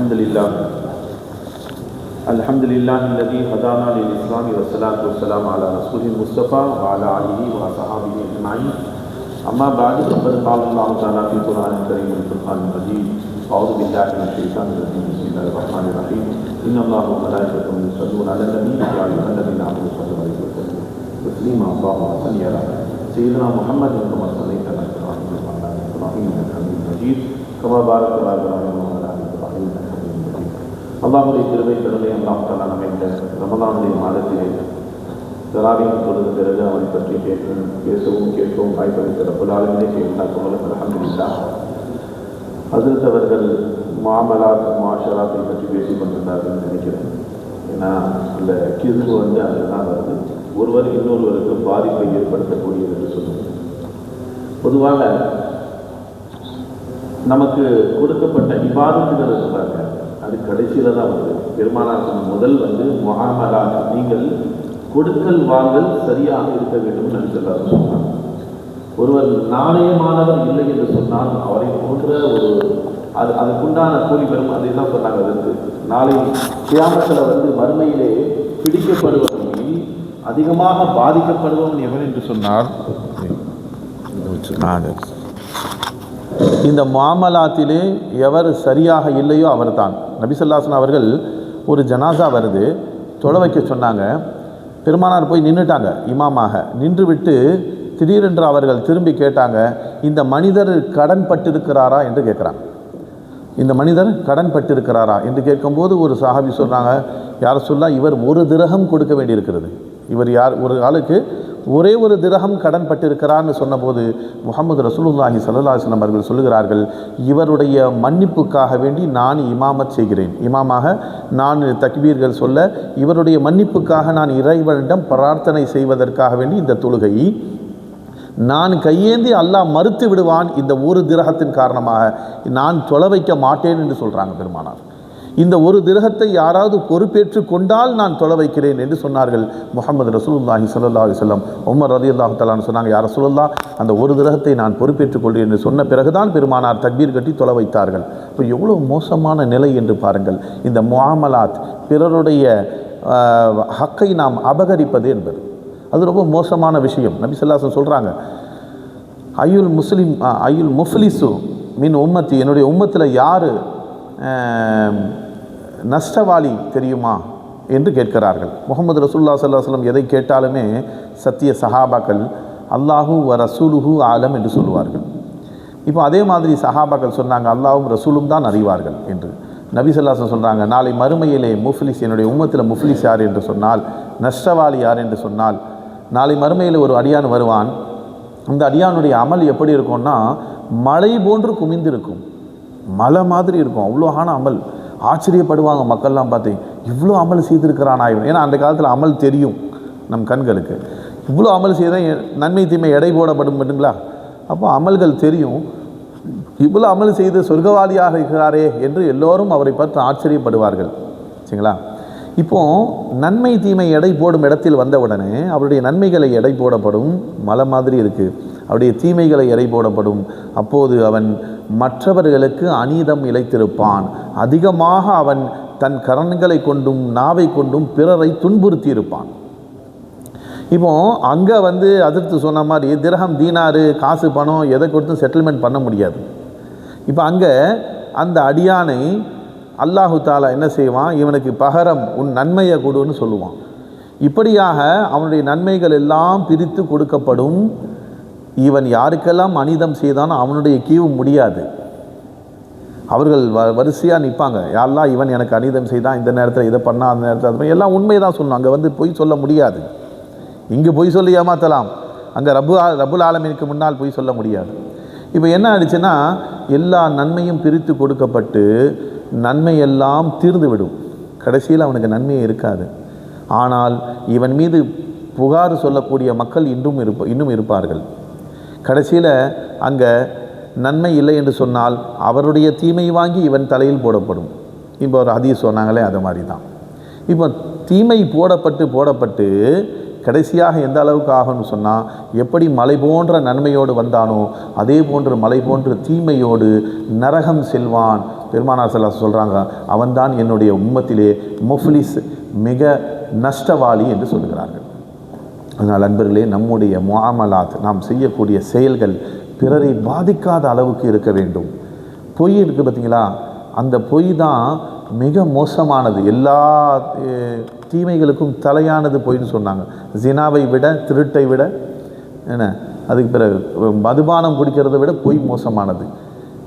الحمد لله الذي هدانا للإسلام والصلاة والسلام على رسوله المصطفى وعلى آله وصحبه أجمعين. أما بعد فقد قال الله تعالى في القرآن الكريم والفرقان المجيد: أعوذ بالله من الشيطان الرجيم، بسم الله الرحمن الرحيم. إن الله وملائكته يصلون على النبي يا أيها الذين آمنوا صلوا عليه وسلموا تسليما. اللهم صل على سيدنا محمد كما صليت على إبراهيم وعلى آل إبراهيم إنك حميد مجيد كما باركت على إبراهيم وعلى آل إبراهيم إنك حميد مجيد. அல்லாஹ்வுடைய கிருபை கருணை அல்லாஹ் தஆலா நம்மை இந்த ரமலானுடைய மாதத்திலே தராவீஹ் தொழுத பிறகு அவனை பற்றி பேசவும் கேட்கவும் வாய்ப்பளித்த ரப்பல் ஆலமீனுக்கு எல்லா புகழும் அல்ஹம்துலில்லாஹ். ஹஸரத் அவர்கள் முஆமலாத் முஆஷராத்தை பற்றி பேசிக் கொண்டிருந்தார்கள் நினைக்கிறேன். ஏன்னா அந்த கிஸ்பு அதுதான் வருது, ஒருவர் இன்னொருவருக்கு பாதிப்பை ஏற்படுத்தக்கூடியது என்று சொல்லுவது. பொதுவாக நமக்கு கொடுக்கப்பட்ட இபாதத்துகள் சொல்றாங்க, அது கடைசியில் தான் வருது. பெருமானார் சொன்ன முதல் முஆமலாத், நீங்கள் கொடுக்கல் வாங்கல் சரியாக இருக்க வேண்டும் என்று சொன்னார். ஒருவர் நாணயமானவர் இல்லை என்று சொன்னால் அவரை போன்ற அதுக்குண்டான கூலி பெறும். அதை தான் சொன்னாங்க. அதற்கு நாளை கியாமத்தில் மறுமையிலே பிடிக்கப்படுவதில் அதிகமாக பாதிக்கப்படுபவன் எவன் என்று சொன்னார், இந்த முஆமலாத்திலே எவர் சரியாக இல்லையோ அவர்தான். நபி ஸல்லல்லாஹு அலைஹி வஸல்லம் அவர்கள் ஒரு ஜனாசா வருது, தொழ வைக்க சொன்னாங்க. பெருமானார் போய் நின்றுட்டாங்க இமாமாக. நின்று விட்டு திடீரென்று அவர்கள் திரும்பி கேட்டாங்க, இந்த மனிதர் கடன் பட்டிருக்கிறாரா என்று கேட்குறாங்க. இந்த மனிதர் கடன் பட்டிருக்கிறாரா என்று கேட்கும்போது ஒரு சஹாபி சொல்கிறாங்க, யார் சொல்லா, இவர் ஒரு திரகம் கொடுக்க வேண்டியிருக்கிறது. இவர் யார், ஒரு ஆளுக்கு ஒரே ஒரு திரகம் கடன் பட்டிருக்கிறான்னு சொன்னபோது முஹம்மது ரசூலுல்லாஹி ஸல்லல்லாஹு அலைஹி வஸல்லம் அவர்கள் சொல்லுகிறார்கள், இவருடைய மன்னிப்புக்காக வேண்டி நான் இமாமத் செய்கிறேன். இமாமாக நான் தக்பீர்கள் சொல்ல, இவருடைய மன்னிப்புக்காக நான் இறைவனிடம் பிரார்த்தனை செய்வதற்காக வேண்டி இந்த தொழுகை நான் கையேந்தி அல்லாஹ் மறுத்து விடுவான், இந்த ஒரு திரகத்தின் காரணமாக நான் தொழ வைக்க மாட்டேன் என்று சொல்கிறாங்க பெருமானார். இந்த ஒரு திரகத்தை யாராவது பொறுப்பேற்று கொண்டால் நான் தொழ வைக்கிறேன் என்று சொன்னார்கள் முஹம்மது ரசூலுல்லாஹி ஸல்லல்லாஹு அலைஹி வஸல்லம். உமர் ரலியல்லாஹு தஆலா சொன்னாங்க, யா ரசூலல்லாஹ், அந்த ஒரு திரகத்தை நான் பொறுப்பேற்றுக் கொள்கிறேன் என்று சொன்ன பிறகுதான் பெருமானார் தக்பீர் கட்டி தொழ வைத்தார்கள். இப்போ எவ்வளோ மோசமான நிலை என்று பாருங்கள். இந்த முஆமலாத், பிறருடைய ஹக்கை நாம் அபகரிப்பது என்பது அது ரொம்ப மோசமான விஷயம். நபி ஸல்லல்லாஹு அலைஹி வஸல்லம் சொல்கிறாங்க, ஐயுல் முஃப்லிசு மின் உம்மத்தி, என்னுடைய உம்மத்தில் யார் நஷ்டவாளி தெரியுமா என்று கேட்கிறார்கள். முஹம்மது ரசூலுல்லாஹி ஸல்லல்லாஹு அலைஹி வஸல்லம் எதை கேட்டாலுமே சத்திய சஹாபாக்கள் அல்லாஹு வ ரசூலுஹு ஆலம் என்று சொல்லுவார்கள். இப்போ அதே மாதிரி சஹாபாக்கள் சொன்னாங்க, அல்லாஹும் ரசூலும் தான் அறிவார்கள் என்று. நபி ஸல்லல்லாஹு அலைஹி வஸல்லம் சொல்கிறாங்க, நாளை மறுமையிலே முஃப்லிஸ், என்னுடைய உம்மத்தில் முஃப்லிஸ் யார் என்று சொன்னால், நஷ்டவாளி யார் என்று சொன்னால், நாளை மறுமையில் ஒரு அடியான் வருவான். அந்த அடியானுடைய அமல் எப்படி இருக்கும்னா, மலை போன்று குமிந்திருக்கும், மலை மாதிரி இருக்கும். அவ்வளோ அமல். ஆச்சரியப்படுவாங்க மக்கள்லாம் பார்த்து, இவ்வளோ அமல் செய்திருக்கிறான் ஆய்வு. ஏன்னா அந்த காலத்தில் அமல் தெரியும் நம் கண்களுக்கு. இவ்வளோ அமல் செய்தால் நன்மை தீமை எடை போடப்படும் மட்டுங்களா? அப்போ அமல்கள் தெரியும். இவ்வளோ அமல் செய்து சொர்க்கவாதியாக இருக்கிறாரே என்று எல்லோரும் அவரை பார்த்து ஆச்சரியப்படுவார்கள். சரிங்களா? இப்போது நன்மை தீமை எடை போடும் இடத்தில் வந்தவுடனே அவருடைய நன்மைகளை எடை போடப்படும், மலை மாதிரி இருக்குது. அவருடைய தீமைகளை எடை போடப்படும். அப்போது அவன் மற்றவர்களுக்கு அநீதம் இழைத்திருப்பான். அதிகமாக அவன் தன் கரன்களை கொண்டும் நாவை கொண்டும் பிறரை துன்புறுத்தி இருப்பான். இப்போ அங்கே அதிர்த்து சொன்ன மாதிரி திரகம் தீனாரு காசு பணம் எதை கொடுத்தும் செட்டில்மெண்ட் பண்ண முடியாது. இப்போ அங்கே அந்த அடியானை அல்லாஹு தாலா என்ன செய்வான், இவனுக்கு பகரம் உன் நன்மையை கொடுன்னு சொல்லுவான். இப்படியாக அவனுடைய நன்மைகள் எல்லாம் பிரித்து கொடுக்கப்படும். இவன் யாருக்கெல்லாம் அநீதம் செய்தானோ அவனுடைய கீவு முடியாது. அவர்கள் வரிசையாக நிற்பாங்க, யாரெல்லாம் இவன் எனக்கு அநீதம் செய்தான், இந்த நேரத்தில் இதை பண்ணா, அந்த நேரத்தில் அது எல்லாம் உண்மை தான் சொல்லணும். அங்கே பொய் சொல்ல முடியாது. இங்கே பொய் சொல்லி ஏமாற்றலாம், அங்கே ரப்புல் ஆலமீனுக்கு முன்னால் பொய் சொல்ல முடியாது. இப்போ என்ன ஆயிடுச்சுன்னா, எல்லா நன்மையும் பிரித்து கொடுக்கப்பட்டு நன்மையெல்லாம் தீர்ந்து விடும். கடைசியில் அவனுக்கு நன்மையே இருக்காது. ஆனால் இவன் மீது புகார் சொல்லக்கூடிய மக்கள் இன்னும் இருப்பார்கள். கடைசியில் அங்கே நன்மை இல்லை என்று சொன்னால் அவருடைய தீமை வாங்கி இவன் தலையில் போடப்படும். இப்போ ஒரு ஹதீஸ் சொன்னாங்களே, அது மாதிரி தான். இப்போ தீமை போடப்பட்டு கடைசியாக எந்த அளவுக்கு ஆகும்னு சொன்னால், எப்படி மலை போன்ற நன்மையோடு வந்தானோ அதே போன்று மலை போன்ற தீமையோடு நரகம் செல்வான். பெருமானார் ஸல்லல்லாஹு அலைஹி சொல்கிறாங்க, அவன்தான் என்னுடைய உம்மத்திலே முஃப்லிஸ், மிக நஷ்டவாளி என்று சொல்கிறார்கள். அதனால் அன்பர்களே, நம்முடைய முஆமலாத், நாம் செய்யக்கூடிய செயல்கள் பிறரை பாதிக்காத அளவுக்கு இருக்க வேண்டும். பொய் இருக்குது பார்த்தீங்களா, அந்த பொய் தான் மிக மோசமானது, எல்லா தீமைகளுக்கும் தலையானது பொய்ன்னு சொன்னாங்க. ஜினாவை விட, திருட்டை விட, என்ன அதுக்கு பிறகு மதுபானம் குடிக்கிறத விட பொய் மோசமானது.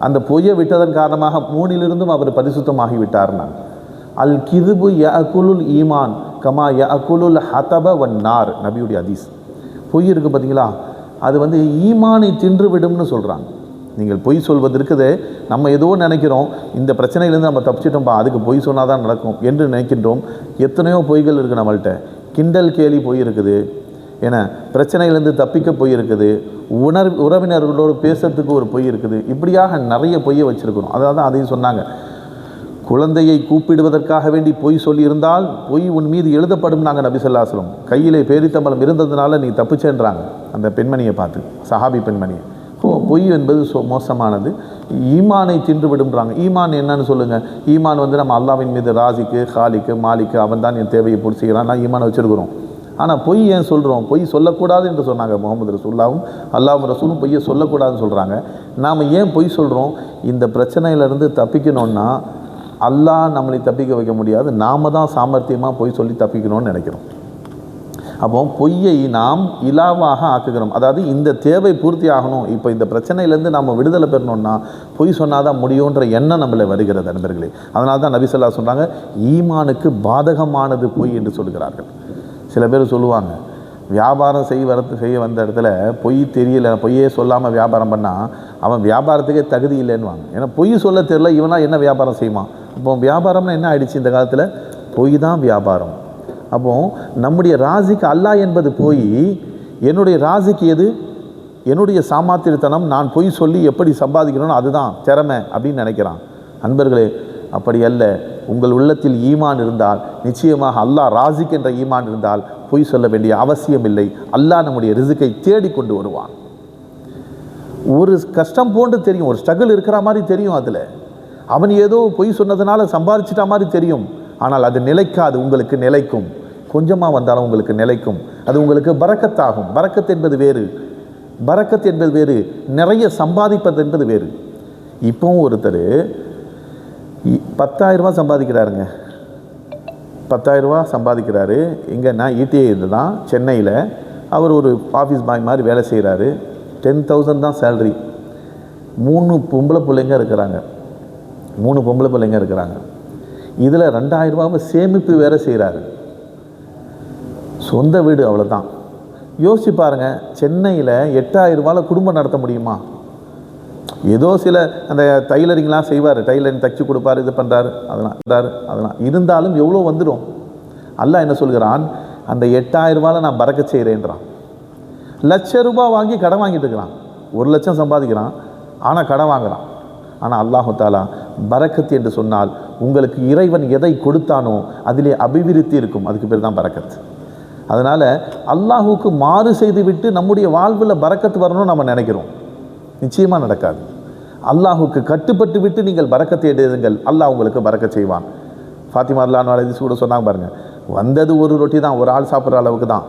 அந்த பொய்யை விட்டதன் காரணமாக 3லிருந்தும் அவர் பரிசுத்தமாகி விட்டார்னா. அல் கிதுபு யஅகுலுல் ஈமான் கமா யஅகுலுல் ஹதப வன்னார், நபியுடைய ஹதீஸ். பொய் இருக்குது பார்த்தீங்களா, அது ஈமானை தின்று விடும்னு சொல்கிறாங்க. நீங்கள் பொய் சொல்வது இருக்குது, நம்ம ஏதோ நினைக்கிறோம், இந்த பிரச்சனையிலேருந்து நம்ம தப்பிச்சிட்டோம்ப்பா, அதுக்கு பொய் சொன்னால் தான் நடக்கும் என்று நினைக்கின்றோம். எத்தனையோ பொய்கள் இருக்குது நம்மள்கிட்ட. கிண்டல் கேலி பொய் இருக்குது, ஏன்னா பிரச்சனையிலேருந்து தப்பிக்க பொய் இருக்குது, உறவினர்களோடு பேசுறதுக்கு ஒரு பொய் இருக்குது. இப்படியாக நிறைய பொய்யை வச்சுருக்கிறோம். அதாவது அதையும் சொன்னாங்க, குழந்தையை கூப்பிடுவதற்காக வேண்டி பொய் சொல்லியிருந்தால் பொய் உன் மீது எழுதப்படும் நாங்கள் நபி ஸல்லல்லாஹு அலைஹி வஸல்லம். கையிலே பேரித்தம்பலம் இருந்ததுனால நீ தப்பிச்சேன்றாங்க அந்த பெண்மணியை பார்த்து, சஹாபி பெண்மணியை. பொய் என்பது மோசமானது, ஈமானை தின்று விடும்ன்றாங்க. ஈமான் என்னன்னு சொல்லுங்கள். ஈமான் நம்ம அல்லாஹ்வின் மீது ராசிக்கு, ஹாலிக்கு, மாலிக்கு, அவன் தான் என் தேவையை பூர்த்தி செய்கிறான், நான் ஈமானை வச்சுருக்கிறோம். ஆனால் பொய் ஏன் சொல்கிறோம்? பொய் சொல்லக்கூடாது என்று சொன்னாங்க முகமது ரசூலுல்லாஹும் அல்லாஹ் ரசூலும் பொய்யை சொல்லக்கூடாதுன்னு சொல்கிறாங்க. நாம் ஏன் பொய் சொல்கிறோம்? இந்த பிரச்சனையிலேருந்து தப்பிக்கணும்னா அல்லாஹ் நம்மளை தப்பிக்க வைக்க முடியாது, நாம் தான் சாமர்த்தியமாக பொய் சொல்லி தப்பிக்கணும்னு நினைக்கிறோம். அப்போ பொய்யை நாம் இலாவாக ஆக்குகிறோம். அதாவது இந்த தேவை பூர்த்தி ஆகணும், இப்போ இந்த பிரச்சனையிலேருந்து நம்ம விடுதலை பெறணும்னா பொய் சொன்னால் தான் முடியுன்ற எண்ணம் நம்மளை வருகிறது நண்பர்களே. அதனால தான் நபி ஸல்லல்லாஹு அலைஹி வஸல்லம் சொல்கிறாங்க, ஈமானுக்கு பாதகமானது பொய் என்று சொல்கிறார்கள். சில பேர் சொல்லுவாங்க, வியாபாரம் செய்ய வந்த இடத்துல பொய் தெரியல, பொய்யே சொல்லாமல் வியாபாரம் பண்ணால் அவன் வியாபாரத்துக்கே தகுதி இல்லைன்னுவாங்க. ஏன்னா பொய் சொல்ல தெரியல, இவனா என்ன வியாபாரம் செய்வான்? அப்போ வியாபாரம்னா என்ன ஆயிடுச்சு இந்த காலத்தில்? பொய் தான் வியாபாரம். அப்போது நம்முடைய ராசிக்கு அல்லாஹ் என்பது போய், என்னுடைய ராசிக்கு எது? என்னுடைய சாமாத்தியத்தனம், நான் பொய் சொல்லி எப்படி சம்பாதிக்கணும்னு அதுதான் திறமை அப்படின்னு நினைக்கிறான். அன்பர்களே, அப்படி அல்ல. உங்கள் உள்ளத்தில் ஈமான் இருந்தால் நிச்சயமாக அல்லாஹ் ராசிக் என்ற ஈமான் இருந்தால் பொய் சொல்ல வேண்டிய அவசியம் இல்லை. அல்லாஹ் நம்முடைய ரிசுக்கை தேடி கொண்டு வருவான். ஒரு கஷ்டம் போன்று தெரியும், ஒரு ஸ்ட்ரகிள் இருக்கிற மாதிரி தெரியும், அதில் அவன் ஏதோ பொய் சொன்னதுனால சம்பாதிச்சிட்ட மாதிரி தெரியும். ஆனால் அது நிலைக்காது, உங்களுக்கு நிலைக்கும். கொஞ்சமாக வந்தாலும் உங்களுக்கு நிலைக்கும், அது உங்களுக்கு பரக்கத்தாகும். பரக்கத் என்பது வேறு, பரக்கத் என்பது வேறு, நிறைய சம்பாதிப்பது என்பது வேறு. இப்போவும் ஒருத்தர் 10,000 ரூபா சம்பாதிக்கிறாருங்க, 10,000 ரூபா சம்பாதிக்கிறாரு. இங்கேன்னா ஈடிஐ இது தான் சென்னையில். அவர் ஒரு ஆஃபீஸ் பாய் மாதிரி வேலை செய்கிறாரு. 10,000 தான் சேல்ரி. 3 பொம்பளை பிள்ளைங்க இருக்கிறாங்க, 3 பொம்பளை பிள்ளைங்க இருக்கிறாங்க. இதில் 2,000 ரூபாவை சேமிப்பு வேறு செய்கிறாரு. சொந்த வீடு அவ்வளோதான். யோசிச்சு பாருங்கள், சென்னையில் 8,000 ரூபாயில் குடும்பம் நடத்த முடியுமா? ஏதோ சில அந்த டைலரிங்லாம் செய்வார், டைலரிங் தைச்சி கொடுப்பார், இது பண்ணுறாரு, அதெல்லாம் இருந்தாலும் எவ்வளோ வந்துடும். அல்லாஹ் என்ன சொல்கிறான்? அந்த 8,000 ரூபாயில் நான் பறக்க செய்கிறேன்றான். ₹1,00,000 வாங்கி கடன் வாங்கிட்டு இருக்கிறான். 1,00,000 சம்பாதிக்கிறான், ஆனால் கடன் வாங்குகிறான். ஆனால் அல்லாஹு தாலா பரக்கத் என்று சொன்னால் உங்களுக்கு இறைவன் எதை கொடுத்தானோ அதிலே அபிவிருத்தி இருக்கும், அதுக்கு பேர் தான் பரக்கத். அதனால் அல்லாஹுக்கு மாறு செய்து விட்டு நம்முடைய வாழ்வில் பரக்கத்து வரணும்னு நம்ம நினைக்கிறோம், நிச்சயமாக நடக்காது. அல்லாஹுக்கு கட்டுப்பட்டு விட்டு நீங்கள் பரக்கத்தை எடுங்கள், அல்லாஹ் உங்களுக்கு பரக்கத் செய்வான். ஃபாத்திமா அல்லாஹ் கூட சொன்னாங்க பாருங்கள், வந்தது ஒரு ரொட்டி தான், ஒரு ஆள் சாப்பிட்ற அளவுக்கு தான்.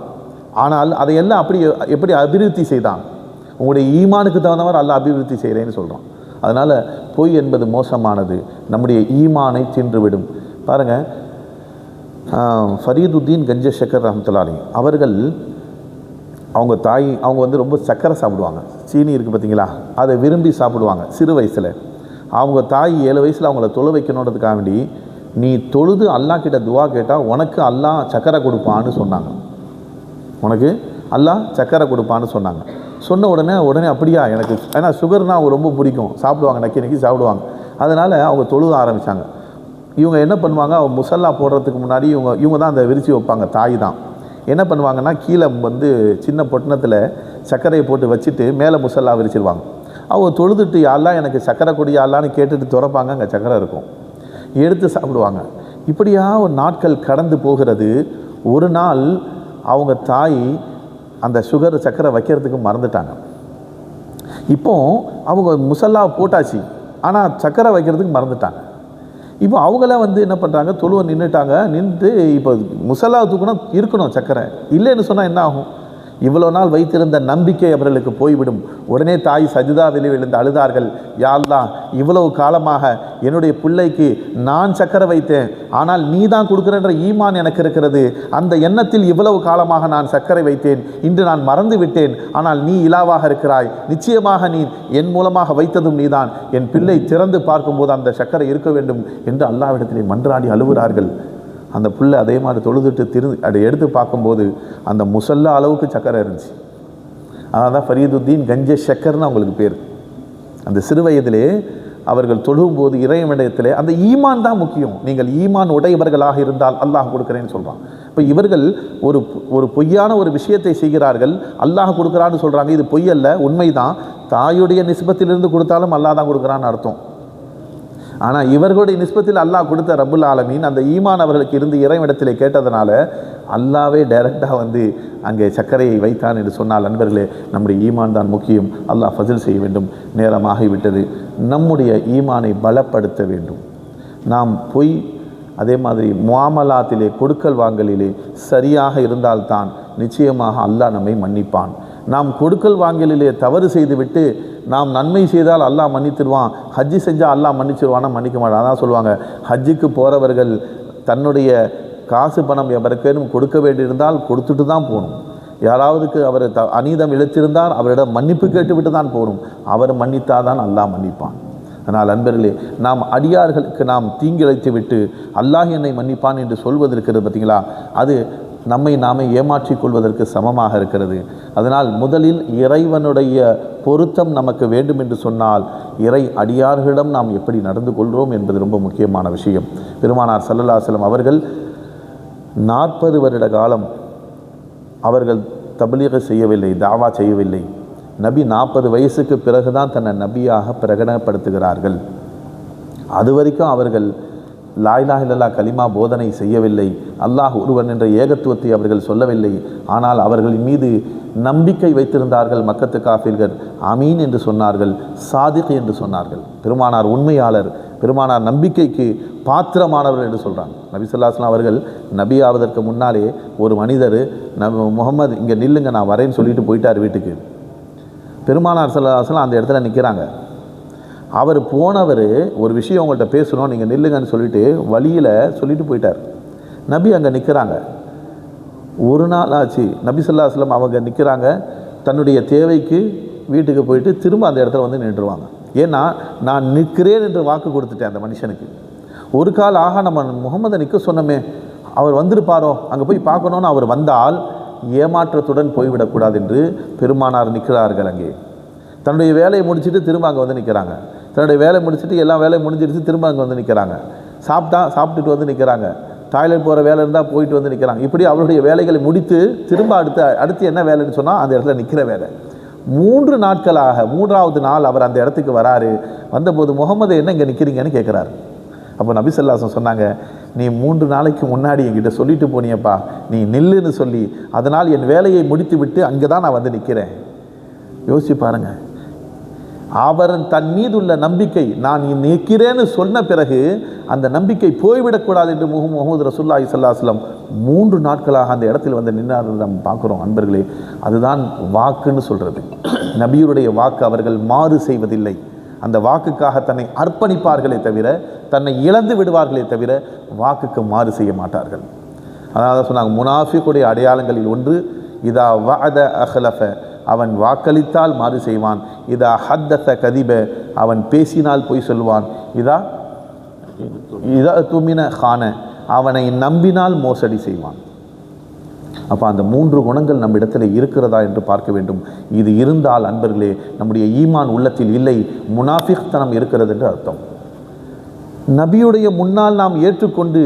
ஆனால் அதையெல்லாம் எப்படி அபிவிருத்தி செய்தான்? உங்களுடைய ஈமானுக்கு தகுந்தவர் அல்லாஹ் அபிவிருத்தி செய்கிறேன்னு சொல்கிறான். அதனால் பொய் என்பது மோசமானது, நம்முடைய ஈமானை தின்றுவிடும். பாருங்கள், ஃபரீதுத்தீன் கஞ்ச ஷக்கர் ரஹ்மத்துல்லாஹி அலைஹி அவர்கள், அவங்க ரொம்ப சர்க்கரை சாப்பிடுவாங்க, சீனி இருக்குது பார்த்தீங்களா, அதை விரும்பி சாப்பிடுவாங்க சிறு வயசில். அவங்க தாய் 7 வயசில் அவங்கள தொழு வைக்கணுன்றதுக்காக வேண்டி, நீ தொழுது அல்லாஹ் கிட்ட துவா கேட்டால் உனக்கு அல்லாஹ் சர்க்கரை கொடுப்பான்னு சொன்னாங்க. உனக்கு அல்லாஹ் சர்க்கரை கொடுப்பான்னு சொன்னாங்க. சொன்ன உடனே அப்படியா, எனக்கு ஏன்னா சுகர்னால் அவங்க ரொம்ப பிடிக்கும், சாப்பிடுவாங்க, நக்கி சாப்பிடுவாங்க. அதனால் அவங்க தொழுத ஆரம்பித்தாங்க. இவங்க என்ன பண்ணுவாங்க, அவங்க முசல்லா போடுறதுக்கு முன்னாடி இவங்க தான் அந்த விரிச்சி வைப்பாங்க, தாய் தான். என்ன பண்ணுவாங்கன்னா, கீழே சின்ன பொட்டணத்தில் சர்க்கரையை போட்டு வச்சுட்டு மேலே முசல்லா விரிச்சிருவாங்க. அவங்க தொழுதுட்டு யாரெல்லாம் எனக்கு சர்க்கரை கொடி யாரெல்லான்னு கேட்டுட்டு திறப்பாங்க, அங்கே சர்க்கரை இருக்கும், எடுத்து சாப்பிடுவாங்க. இப்படியா ஒரு நாட்கள் கடந்து போகிறது. ஒரு நாள் அவங்க தாய் அந்த சர்க்கரை வைக்கிறதுக்கு மறந்துட்டாங்க. இப்போ அவங்க முசல்லா போட்டாச்சு, ஆனால் சர்க்கரை வைக்கிறதுக்கு மறந்துட்டாங்க. இப்போ அவங்களாம் வந்து என்ன பண்ணுறாங்க, தொழுவ நின்றுட்டாங்க. நின்று இப்போ முசல்லா தூக்கணும், இருக்கணும் சக்கரை இல்லைன்னு சொன்னால் என்ன ஆகும்? இவ்வளோ நாள் வைத்திருந்த நம்பிக்கை அவர்களுக்கு போய்விடும். உடனே தாய் சஜிதாவிலே விழுந்து அழுதார்கள், யா அல்லாஹ், இவ்வளவு காலமாக என்னுடைய பிள்ளைக்கு நான் சக்கரை வைத்தேன், ஆனால் நீ தான் கொடுக்குறன்ற ஈமான் எனக்கு இருக்கிறது. அந்த எண்ணத்தில் இவ்வளவு காலமாக நான் சக்கரை வைத்தேன், இன்று நான் மறந்து விட்டேன். ஆனால் நீ இலாவாக இருக்கிறாய், நிச்சயமாக நீ என் மூலமாக வைத்ததும் நீதான். என் பிள்ளை திறந்து பார்க்கும்போது அந்த சக்கரை இருக்க வேண்டும் என்று அல்லாஹ்விடத்திலே மன்றாடி அழுகிறார்கள். அந்த புள்ளை அதே மாதிரி தொழுதுட்டு அதை எடுத்து பார்க்கும்போது அந்த முசல்லா அளவுக்கு சக்கரை இருந்துச்சு. அதனால தான் ஃபரீதுத்தீன் கஞ்ச சக்கர்னு அவங்களுக்கு பேர். அந்த சிறு வயதிலே அவர்கள் தொழும்போது இறைவனிடத்திலே அந்த ஈமான் தான் முக்கியம். நீங்கள் ஈமான் உடையவர்களாக இருந்தால் அல்லாஹ் கொடுக்குறேன்னு சொல்கிறான். இப்போ இவர்கள் ஒரு பொய்யான ஒரு விஷயத்தை செய்கிறார்கள், அல்லாஹ் கொடுக்குறான்னு சொல்கிறாங்க. இது பொய் அல்ல, உண்மைதான். தாயுடைய நிஸ்பத்திலிருந்து கொடுத்தாலும் அல்லாஹ் தான் கொடுக்குறான்னு அர்த்தம். ஆனால் இவர்களுடைய நிஸ்பத்தில் அல்லாஹ் கொடுத்த ரப்புல் ஆலமீன் அந்த ஈமான் அவர்களுக்கு இருந்து இறைவனிடத்திலே கேட்டதனால அல்லாவே டைரெக்டாக வந்து அங்கே சர்க்கரையை வைத்தான் என்று சொன்னால், நண்பர்களே, நம்முடைய ஈமான் தான் முக்கியம். அல்லாஹ் ஃபசில் செய்ய வேண்டும். நேரமாகிவிட்டது. நம்முடைய ஈமானை பலப்படுத்த வேண்டும். நாம் பொய், அதே மாதிரி முஆமலாத்திலே கொடுக்கல் வாங்கலிலே சரியாக இருந்தால்தான் நிச்சயமாக அல்லாஹ் நம்மை மன்னிப்பான். நாம் கொடுக்கல் வாங்கலிலே தவறு செய்துவிட்டு நாம் நன்மை செய்தால் அல்லாஹ் மன்னித்துடுவான், ஹஜ்ஜி செஞ்சால் அல்லாஹ் மன்னிச்சிடுவானா? மன்னிக்க மாட்டான். அதான் சொல்லுவாங்க, ஹஜ்ஜுக்கு போகிறவர்கள் தன்னுடைய காசு பணம் எவருக்கேனும் கொடுக்க வேண்டியிருந்தால் கொடுத்துட்டு தான் போகணும். யாராவதுக்கு அவர் அநீதம் இழைத்திருந்தால் அவரிடம் மன்னிப்பு கேட்டுவிட்டு தான் போகணும். அவர் மன்னித்தால் தான் அல்லாஹ் மன்னிப்பான். அதனால் அன்பர்களே, நாம் அடியார்களுக்கு நாம் தீங்கிழைத்து விட்டு அல்லாஹ் என்னை மன்னிப்பான் என்று சொல்வது இருக்கிறது பார்த்தீங்களா, அது நம்மை நாமே ஏமாற்றிக் கொள்வதற்கு சமமாக இருக்கிறது. அதனால் முதலில் இறைவனுடைய பொருத்தம் நமக்கு வேண்டும் என்று சொன்னால் இறை அடியார்களிடம் நாம் எப்படி நடந்து கொள்கிறோம் என்பது ரொம்ப முக்கியமான விஷயம். பெருமானார் ஸல்லல்லாஹு அலைஹி வஸல்லம் அவர்கள் 40 வருட காலம் அவர்கள் தப்லீக் செய்யவில்லை, தாவா செய்யவில்லை. நபி 40 வயசுக்கு பிறகுதான் தன்னை நபியாக பிரகடனப்படுத்துகிறார்கள். அது வரைக்கும் அவர்கள் லா இலாஹ இல்லல்லாஹ் கலிமா போதனை செய்யவில்லை. அல்லாஹ் ஒருவன் என்ற ஏகத்துவத்தை அவர்கள் சொல்லவில்லை. ஆனால் அவர்களின் மீது நம்பிக்கை வைத்திருந்தார்கள். மக்கத்து காஃபிர்கள் அமீன் என்று சொன்னார்கள், சாதிக் என்று சொன்னார்கள். பெருமானார் உண்மையாளர், பெருமானார் நம்பிக்கைக்கு பாத்திரமானவர் என்று சொல்கிறாங்க. நபி ஸல்லல்லாஹு அலைஹி வஸல்லம் அவர்கள் நபி ஆவதற்கு முன்னாலே ஒரு மனிதர், முகமது இங்கே நில்லுங்க நான் வரேன்னு சொல்லிட்டு போயிட்டார் வீட்டுக்கு. பெருமானார் ஸல்லல்லாஹு அலைஹி வஸல்லம் அந்த இடத்துல நிற்கிறாங்க. அவர் போனவர் ஒரு விஷயம் உங்கள்கிட்ட பேசணும், நீங்கள் நில்லுங்கன்னு சொல்லிட்டு வழியில் சொல்லிட்டு போயிட்டார். நபி அங்கே நிற்கிறாங்க. ஒரு நாள் ஆச்சு, நபி ஸல்லல்லாஹு அலைஹி வஸல்லம் அவங்க நிற்கிறாங்க. தன்னுடைய தேவைக்கு வீட்டுக்கு போயிட்டு திரும்ப அந்த இடத்துல வந்து நின்றுவாங்க. ஏன்னா நான் நிற்கிறேன் என்று வாக்கு கொடுத்துட்டேன் அந்த மனுஷனுக்கு. ஒரு கால் ஆக நம்ம முகமதை நிற்க சொன்னோமே, அவர் வந்திருப்பாரோ, அங்கே போய் பார்க்கணுன்னு அவர் வந்தால் ஏமாற்றத்துடன் போய்விடக்கூடாது என்று பெருமானார் நிற்கிறார்கள். அங்கே தன்னுடைய வேலையை முடிச்சுட்டு திரும்ப அங்கே வந்து நிற்கிறாங்க. தன்னுடைய வேலை முடிச்சுட்டு எல்லா வேலையும் முடிஞ்சிடுச்சு, திரும்ப அங்கே வந்து நிற்கிறாங்க. சாப்பிட்டுட்டு வந்து நிற்கிறாங்க. டாய்லெட் போகிற வேலை இருந்தால் போயிட்டு வந்து நிற்கிறாங்க. இப்படி அவருடைய வேலைகளை முடித்து திரும்ப அடுத்து என்ன வேலைன்னு சொன்னால் அந்த இடத்துல நிற்கிற வேலை. 3 நாட்களாக 3வது நாள் அவர் அந்த இடத்துக்கு வராரு. வந்தபோது முகமது என்ன இங்கே நிற்கிறீங்கன்னு கேட்குறாரு. அப்போ நபி ஸல்லல்லாஹு அலைஹி வஸல்லம் சொன்னாங்க, நீ 3 நாளைக்கு முன்னாடி என்கிட்ட சொல்லிட்டு போனியப்பா, நீ நில்லுன்னு சொல்லி, அதனால் என் வேலையை முடித்து விட்டு அங்கே தான் நான் வந்து நிற்கிறேன். யோசிச்சு பாருங்கள், அவர் தன் மீது உள்ள நம்பிக்கை, நான் நிற்கிறேன்னு சொன்ன பிறகு அந்த நம்பிக்கை போய்விடக்கூடாது என்று முஹம்மது ரசூலுல்லாஹி ஸல்லல்லாஹு அலைஹி வஸல்லம் 3 நாட்களாக அந்த இடத்தில் வந்து நின்றார். நம்ம பார்க்குறோம் அன்பர்களே. அதுதான் வாக்குன்னு சொல்கிறது. நபியுடைய வாக்கு அவர்கள் மாறு செய்வதில்லை. அந்த வாக்குக்காக தன்னை அர்ப்பணிப்பார்களே தவிர, தன்னை இழந்து விடுவார்களே தவிர வாக்குக்கு மாறு செய்ய மாட்டார்கள். அதனால சொன்னாங்க, முனாஃபிக்குடைய அடையாளங்களில் ஒன்று இதா வஅத அஹ்லஃப, அவன் வாக்களித்தால் மாறு செய்வான். இதா ஹத்தஸ கதிப, அவன் பேசினால் பொய் சொல்வான். இதா துமின கான, அவனை நம்பினால் மோசடி செய்வான். அப்போ அந்த 3 குணங்கள் நம்ம இடத்துல இருக்கிறதா என்று பார்க்க வேண்டும். இது இருந்தால் அன்பர்களே, நம்முடைய ஈமான் உள்ளத்தில் இல்லை, முனாஃபிக்தனம் இருக்கிறது என்று அர்த்தம். நபியுடைய முன்னால் நாம் ஏற்றுக்கொண்டு,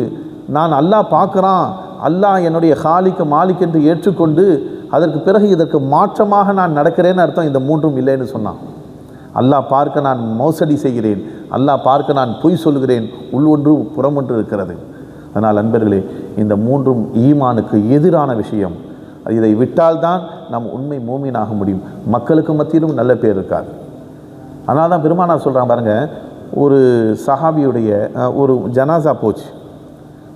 நான் அல்லாஹ் பார்க்குறான், அல்லாஹ் என்னுடைய ஹாலிக்கு மாலிக் என்று ஏற்றுக்கொண்டு அதற்கு பிறகு இதற்கு மாற்றமாக நான் நடக்கிறேன்னு அர்த்தம். இந்த 3ம் இல்லைன்னு சொன்னான். அல்லாஹ் பார்க்க நான் மோசடி செய்கிறேன், அல்லாஹ் பார்க்க நான் பொய் சொல்கிறேன், உள்ளொன்று புறமொன்று இருக்கிறது. அதனால் நண்பர்களே, இந்த 3ம் ஈமானுக்கு எதிரான விஷயம். இதை விட்டால்தான் நாம் உண்மை மூமினாக முடியும். மக்களுக்கு மத்தியிலும் நல்ல பேர் இருக்காது. அதனால தான் பெருமானார் சொல்கிறாங்க பாருங்கள், ஒரு சஹாபியுடைய ஒரு ஜனாசா போச்சு.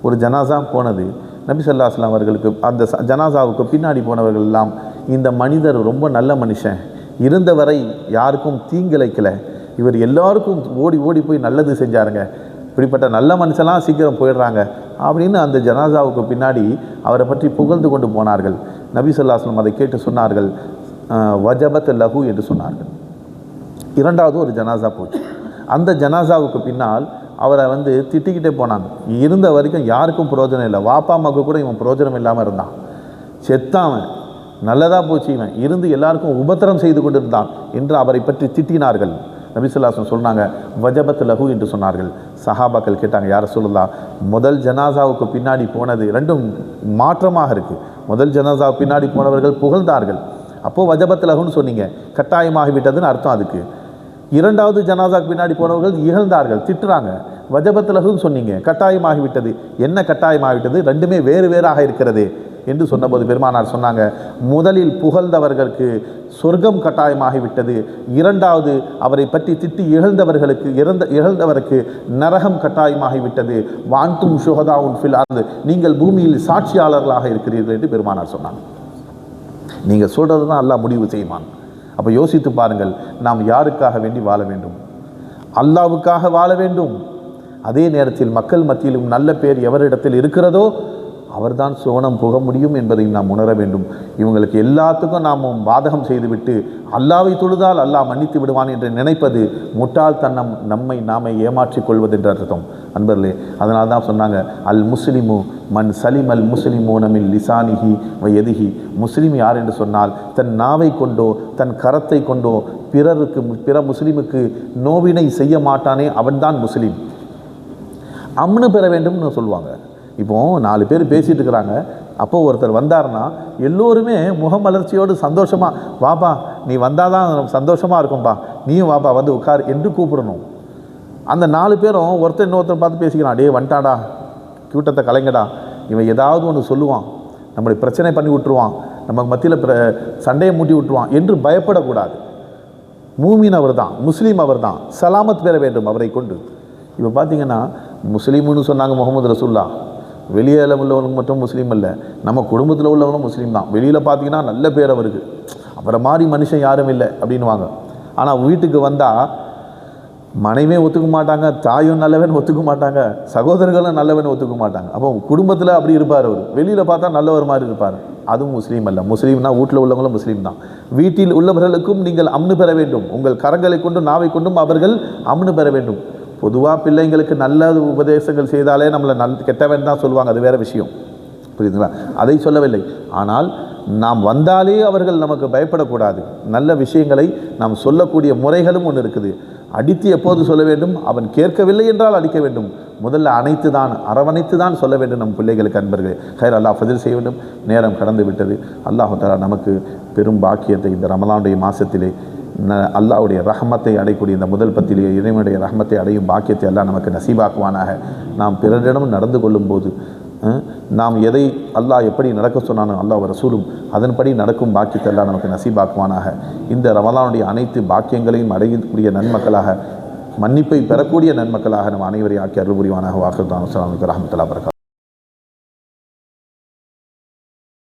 ஒரு ஜனாசா போனது. நபி ஸல்லல்லாஹு அலைஹி வஸல்லம் அவர்களுக்கு அந்த ஜனாசாவுக்கு பின்னாடி போனவர்கள் எல்லாம், இந்த மனிதர் ரொம்ப நல்ல மனுஷன், இருந்தவரை யாருக்கும் தீங்கிழைக்கல, இவர் எல்லாருக்கும் ஓடி ஓடி போய் நல்லது செஞ்சாருங்க, இப்படிப்பட்ட நல்ல மனுஷெல்லாம் சீக்கிரம் போயிடுறாங்க அப்படின்னு அந்த ஜனாசாவுக்கு பின்னாடி அவரை பற்றி புகழ்ந்து கொண்டு போனார்கள். நபி ஸல்லல்லாஹு அலைஹி வஸல்லம் அதை கேட்டு சொன்னார்கள், வஜபத் லஹு என்று சொன்னார்கள். இரண்டாவது ஒரு ஜனாசா போச்சு. அந்த ஜனாசாவுக்கு பின்னால் அவரை திட்டிக்கிட்டே போனாங்க. இருந்த வரைக்கும் யாருக்கும் பிரயோஜனம் இல்லை, வாப்பா அம்மாவுக்கு கூட இவன் பிரயோஜனம் இல்லாமல் இருந்தான், செத்தாவன், நல்லதாக போச்சு, இவன் இருந்து எல்லாருக்கும் உபத்திரம் செய்து கொண்டிருந்தான் என்று அவரை பற்றி திட்டினார்கள். நபி ஸல்லல்லாஹு அலைஹி வஸல்லம் சொன்னாங்க, வஜபத் லஹு என்று சொன்னார்கள். சஹாபாக்கள் கேட்டாங்க, யார் ரசூலுல்லாஹ், முதல் ஜனாசாவுக்கு பின்னாடி போனது ரெண்டும் மாற்றமாக இருக்குது. முதல் ஜனாசாவுக்கு பின்னாடி போனவர்கள் புகழ்ந்தார்கள், அப்போது வஜபத் லஹுன்னு சொன்னீங்க, கட்டாயமாகிவிட்டதுன்னு அர்த்தம். அதுக்கு இரண்டாவது ஜனாசாக்கு பின்னாடி போனவர்கள் இகழ்ந்தார்கள், திட்டுறாங்க, வஜபத் லஹுன்னு சொன்னீங்க, கட்டாயமாகிவிட்டது. என்ன கட்டாயமாகிவிட்டது? ரெண்டுமே வேறு வேறாக இருக்கிறது என்று சொன்னபோது பெருமானார் சொன்னாங்க, முதலில் புகழ்ந்தவர்களுக்கு சொர்க்கம் கட்டாயமாகிவிட்டது, இரண்டாவது அவரை பற்றி திட்டி இகழ்ந்தவருக்கு நரகம் கட்டாயமாகிவிட்டது. வான்தும் ஷுஹதாஉன் ஃபில் அர்த், நீங்கள் பூமியில் சாட்சியாளர்களாக இருக்கிறீர்கள் என்று பெருமானார் சொன்னாங்க. நீங்கள் சொல்கிறது தான் அல்லாஹ் முடிவு செய்வான். அப்போ யோசித்து பாருங்கள், நாம் யாருக்காக வேண்டி வாழ வேண்டும்? அல்லாஹ்வுக்காக வாழ வேண்டும். அதே நேரத்தில் மக்கள் மத்தியிலும் நல்ல பேர் எவரிடத்தில் இருக்கிறதோ அவர்தான் சுவனம் புக முடியும் என்பதையும் நாம் உணர வேண்டும். இவங்களுக்கு எல்லாத்துக்கும் நாம் பாதகம் செய்துவிட்டு அல்லாவை தொழுதால் அல்லாஹ் மன்னித்து விடுவான் என்று நினைப்பது முட்டாள்தனம், நாமே ஏமாற்றிக் கொள்வது என்ற அர்த்தம். அன்பர்களே, அதனால தான் சொன்னாங்க, அல் முஸ்லிமு மன் சலிம் அல் முஸ்லிமூன மின் லிசானிஹி வ யதிஹி. முஸ்லீம் யார் என்று சொன்னால், தன் நாவை கொண்டோ தன் கரத்தை கொண்டோ பிற முஸ்லீமுக்கு நோவினை செய்ய மாட்டானே அவன்தான் முஸ்லீம். அம்னு பெற வேண்டும்னு சொல்லுவாங்க. இப்போது 4 பேர் பேசிகிட்டு இருக்கிறாங்க, அப்போது ஒருத்தர் வந்தார்னா எல்லோருமே முகமலர்ச்சியோடு சந்தோஷமாக, வாப்பா நீ வந்தால் தான் சந்தோஷமாக இருக்கும்பா, நீயும் வாப்பா உட்கார் என்று கூப்பிடணும். அந்த 4 பேரும் ஒருத்தர் இன்னொருத்தர் பார்த்து பேசிக்கிறான், டே வந்துட்டாடா, கூட்டத்தை கலைங்கடா, இவன் ஏதாவது ஒன்று சொல்லுவான், நம்மளை பிரச்சனை பண்ணி விட்டுருவான், நமக்கு மத்தியில் சண்டையை மூட்டி விட்டுருவான் என்று பயப்படக்கூடாது. மூமின் அவர் தான், முஸ்லீம் அவர் தான், சலாமத் பெற வேண்டும் அவரை கொண்டு. இப்போ பார்த்தீங்கன்னா முஸ்லீம்னு சொன்னாங்க முகமது ரசூல்லா, வெளியில் உள்ளவங்க மட்டும் முஸ்லீம் இல்லை, நம்ம குடும்பத்தில் உள்ளவங்களும் முஸ்லீம் தான். வெளியில் பார்த்தீங்கன்னா நல்ல பேர் அவருக்கு, அவரை மாதிரி மனுஷன் யாரும் இல்லை அப்படின்வாங்க. ஆனால் வீட்டுக்கு வந்தால் மனைவியே ஒத்துக்க மாட்டாங்க, தாயும் நல்லவன் ஒத்துக்க மாட்டாங்க, சகோதரர்களும் நல்லவன் ஒத்துக்க மாட்டாங்க. அப்போ குடும்பத்தில் அப்படி இருப்பார் அவர், வெளியில் பார்த்தா நல்லவர் மாதிரி இருப்பார். அதுவும் முஸ்லீம் அல்ல. முஸ்லீம்னா வீட்டில் உள்ளவங்களும் முஸ்லீம் தான். வீட்டில் உள்ளவர்களுக்கும் நீங்கள் அம்னு பெற வேண்டும். உங்கள் கரங்களை கொண்டும் நாவை கொண்டும் அவர்கள் அம்னு பெற வேண்டும். பொதுவாக பிள்ளைங்களுக்கு நல்ல உபதேசங்கள் செய்தாலே நம்மளை கெட்டவன் தான் சொல்லுவாங்க, அது வேறு விஷயம், புரியுதுங்களா? அதை சொல்லவில்லை. ஆனால் நாம் வந்தாலே அவர்கள் நமக்கு பயப்படக்கூடாது. நல்ல விஷயங்களை நாம் சொல்லக்கூடிய முறைகளும் ஒன்று இருக்குது. அடித்து எப்போது சொல்ல வேண்டும்? அவன் கேட்கவில்லை என்றால் அடிக்க வேண்டும். முதல்ல அணைத்து தான், அரவணைத்து தான் சொல்ல வேண்டும் நம் பிள்ளைகளுக்கு. அன்பர்களே, ஹைர் அல்லாஹ் ஃபதில் செய்ய வேண்டும். நேரம் கடந்து விட்டது. அல்லாஹ் தஆலா நமக்கு பெரும் பாக்கியத்தை இந்த ரமலானுடைய மாதத்திலே அல்லாஹ்வுடைய ரஹமத்தை அடையக்கூடிய இந்த முதல் பத்திலே இறைவனுடைய ரஹமத்தை அடையும் பாக்கியத்தை அல்லாஹ் நமக்கு நசீபாக்குவானாக. நாம் பிறரிடம் நடந்து கொள்ளும்போது நாம் எதை அல்லாஹ் எப்படி நடக்க சொன்னானோ அல்லாஹ் ரசூலும் அதன்படி நடக்கும் பாக்கியத்தை எல்லாம் நமக்கு நசீபாக்குவானாக. இந்த ரமலானுடைய அனைத்து பாக்கியங்களையும் அடையக்கூடிய நன்மக்களாக, மன்னிப்பை பெறக்கூடிய நன்மக்களாக நம் அனைவரை ஆக்கி அருள் புரிவானாக. வாக்குதான். அஸ்ஸலாமு அலைக்கும் வரஹ்மத்துல்லாஹி வபரகாத்துஹு.